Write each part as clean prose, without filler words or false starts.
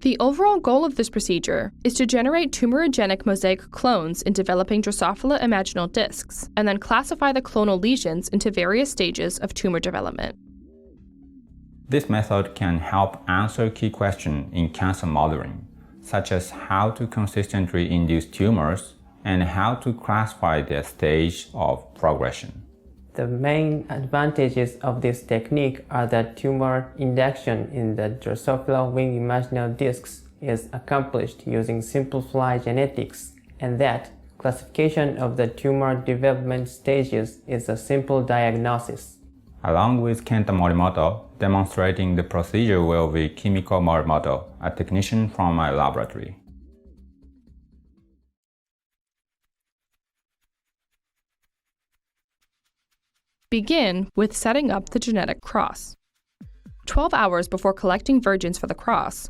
The overall goal of this procedure is to generate tumorigenic mosaic clones in developing Drosophila imaginal discs, and then classify the clonal lesions into various stages of tumor development. This method can help answer key questions in cancer modeling, such as how to consistently induce tumors and how to classify their stage of progression. The main advantages of this technique are that tumor induction in the Drosophila wing imaginal discs is accomplished using simple fly genetics, and that classification of the tumor development stages is a simple diagnosis. Along with Kenta Morimoto, demonstrating the procedure will be Kimiko Morimoto, a technician from my laboratory. Begin with setting up the genetic cross. 12 hours before collecting virgins for the cross,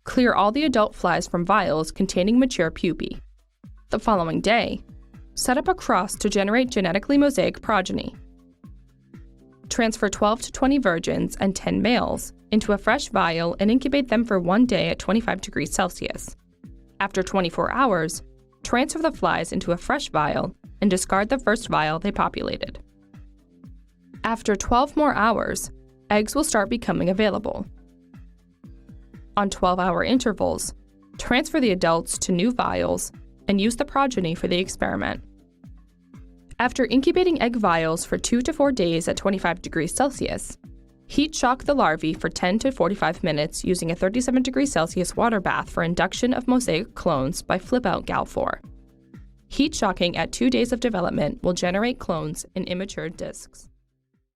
clear all the adult flies from vials containing mature pupae. The following day, set up a cross to generate genetically mosaic progeny. Transfer 12 to 20 virgins and 10 males into a fresh vial and incubate them for 1 day at 25 degrees Celsius. After 24 hours, transfer the flies into a fresh vial and discard the first vial they populated. After 12 more hours, eggs will start becoming available. On 12-hour intervals, transfer the adults to new vials and use the progeny for the experiment. After incubating egg vials for 2 to 4 days at 25 degrees Celsius, heat shock the larvae for 10 to 45 minutes using a 37 degrees Celsius water bath for induction of mosaic clones by flip-out Gal4. Heat shocking at 2 days of development will generate clones in immature discs.